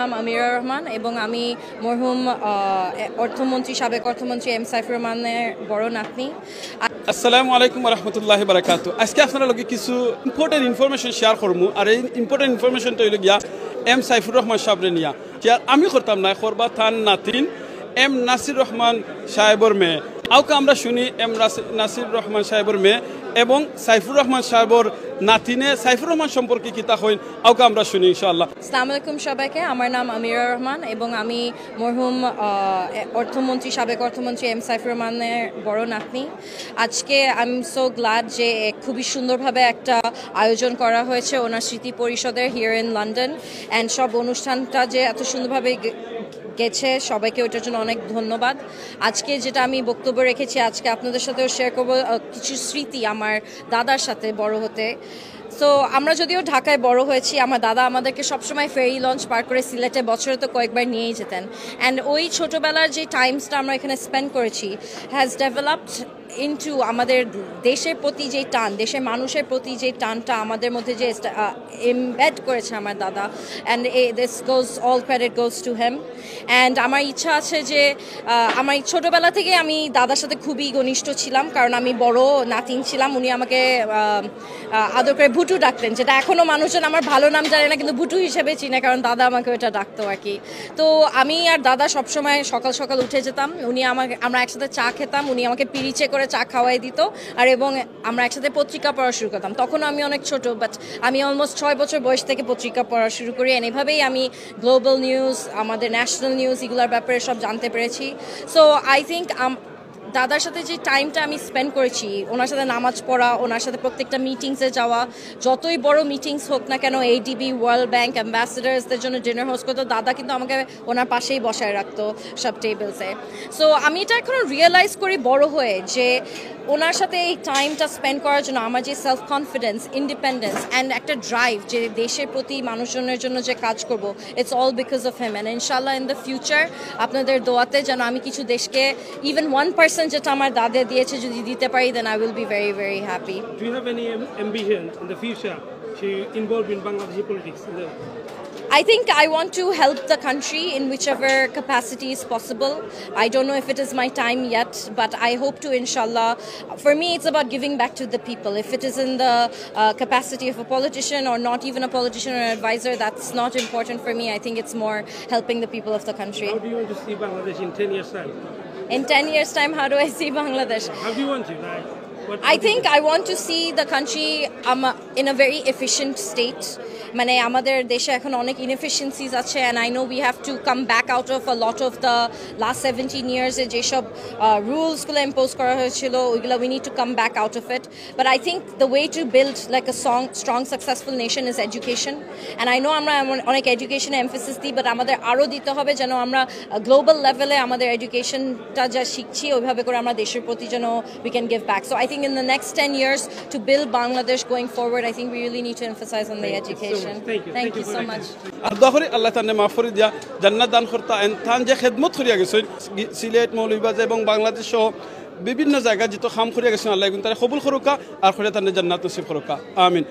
নাম আমিরা রহমান এবং আমি মরহুম অর্থমন্ত্রী সাবেক অর্থমন্ত্রী এম সাইফুর রহমানের বড় নাতনি। আসসালামু আলাইকুম রহমতুল্লাহি বারাকাতু। আজকে আপনার লগে কিছু ইম্পর্টেন্ট ইনফরমেশন শেয়ার করবো, আর এই ইম্পর্টেন্ট ইনফরমেশনটা হইল গিয়া এম সাইফুর রহমান সাহেবরে নিয়া, যে আমি করতাম না, করবা থান নাতিন এম নাসির রহমান সাহেবর মেয়ে। আউকে আমরা শুনি এম নাসির রহমান সাহেবর মেয়ে এবং সাইফুর রহমান সাহেবর নাতিনে সাইফুর রহমান সম্পর্কে কিতা হইন, আউকে আমরা শুনি ইনশাআল্লাহ। আসসালামু আলাইকুম সবাইকে, আমার নাম আমিরা রহমান এবং আমি মরহুম অর্থমন্ত্রী সাবেক অর্থমন্ত্রী এম সাইফুর রহমানের বড় নাতনি। আজকে আই এম সো গ্ল্যাড যে খুবই সুন্দরভাবে একটা আয়োজন করা হয়েছে ওনার স্মৃতি পরিষদের হিয়ার ইন লন্ডন, অ্যান্ড সব অনুষ্ঠানটা যে এত সুন্দরভাবে গেছে, সবাইকে ওইটার জন্য অনেক ধন্যবাদ। আজকে যেটা আমি বক্তব্য রেখেছি, আজকে আপনাদের সাথেও শেয়ার করবো কিছু স্মৃতি আমার দাদার সাথে বড় হতে। সো আমরা যদিও ঢাকায় বড় হয়েছি, আমার দাদা আমাদেরকে সবসময় ফেরি লঞ্চ পার করে সিলেটে বছরে তো কয়েকবার নিয়েই যেতেন, অ্যান্ড ওই ছোটোবেলার যে টাইমসটা আমরা এখানে স্পেন্ড করেছি হ্যাজ ডেভেলপড ইনটু আমাদের দেশের প্রতি যে টান, দেশের মানুষের প্রতি যে টানটা আমাদের মধ্যে যে এমবেড করেছে আমার দাদা, and this goes all credit goes to him. And আমার ইচ্ছা আছে যে আমার ছোটোবেলা থেকে আমি দাদার সাথে খুবই ঘনিষ্ঠ ছিলাম, কারণ আমি বড় নাতিন ছিলাম। উনি আমাকে আদর করে ভুটু ডাকতেন, যেটা এখনও মানুষজন আমার ভালো নাম জানে না কিন্তু ভুটু হিসেবে চিনে, কারণ দাদা আমাকে ওটা ডাকতো আর কি। তো আমি আর দাদা সবসময় সকাল সকাল উঠে যেতাম, আমরা একসাথে চা খেতাম, উনি আমাকে পিরিচে করে চা খাওয়াই দিত, আর এবং আমরা একসাথে পত্রিকা পড়া শুরু করতাম। তখনও আমি অনেক ছোট, বাট আমি অলমোস্ট 6 বছর বয়স থেকে পত্রিকা পড়া শুরু করি, এভাবেই আমি গ্লোবাল নিউজ, আমাদের ন্যাশনাল নিউজ, এগুলোর ব্যাপারে সব জানতে পেরেছি। সো আই থিঙ্ক দাদার সাথে যে টাইমটা আমি স্পেন্ড করেছি, ওনার সাথে নামাজ পড়া, ওনার সাথে প্রত্যেকটা মিটিংসে যাওয়া, যতই বড় মিটিংস হোক না কেন, এডিবি, ওয়ার্ল্ড ব্যাংক, অ্যাম্বাসেডার্সদের জন্য ডিনার হোস্ট করতো, দাদা কিন্তু আমাকে ওনার পাশেই বসায় রাখতো সব টেবিলসে। সো আমি এটা এখনও রিয়েলাইজ করি বড় হয়ে, যে ওনার সাথে এই টাইমটা স্পেন্ড করার জন্য আমার যে সেলফ কনফিডেন্স, ইন্ডিপেন্ডেন্স অ্যান্ড একটা ড্রাইভ, যে দেশের প্রতি মানুষজনের জন্য যে কাজ করব, it's all because of him. And ইনশাল্লাহ ইন দ্য ফিউচার আপনাদের দোয়াতে যেন আমি কিছু দেশকে ইভেন 1% যেটা আমার দাদা দিয়েছে যদি দিতে পারি, then I will be very very happy. Do you have any ambition in the future to involve in Bangladeshi politics? I think I want to help the country in whichever capacity is possible. I don't know if it is my time yet, but I hope to, inshallah. For me, it's about giving back to the people. If it is in the capacity of a politician or not even a politician or an advisor, that's not important for me. I think it's more helping the people of the country. How do you want to see Bangladesh in 10 years' time? In 10 years' time, how do I see Bangladesh? How do you want to? I think I want to see the country in a very efficient state. মানে আমাদের দেশে এখন অনেক inefficiencies আছে, and I know we have to come back out of a lot of the last 17 ইয়ার্সে যেসব রুলসগুলো impose করা হয়েছিল, ওইগুলো we need to come back out of it. But I think the way to build like a strong successful nation is education, and I know আমরা অনেক এডুকেশনে emphasis দিই, but আমাদের আরও দিতে হবে যেন আমরা গ্লোবাল লেভেলে আমাদের এডুকেশনটা যা শিখছি ওইভাবে করে আমরা দেশের প্রতি যেন we can give back. So I think in the next 10 years to build Bangladesh going forward, I think we really need to emphasize on the education. Thank you so much. আদাহরি আল্লাহ তাআলা মাফ করে দিয়া জান্নাত দান করতা। এন থান যে খেদমত করিয়া গেছেন সিলেট, মৌলভীবাজার এবং বাংলাদেশ সহ বিভিন্ন জায়গা যেত কাম করিয়া গেছেন, আল্লাহ তাআলা কবুল করুকা আর করে তানে জান্নাত নসিব করুকা, আমিন।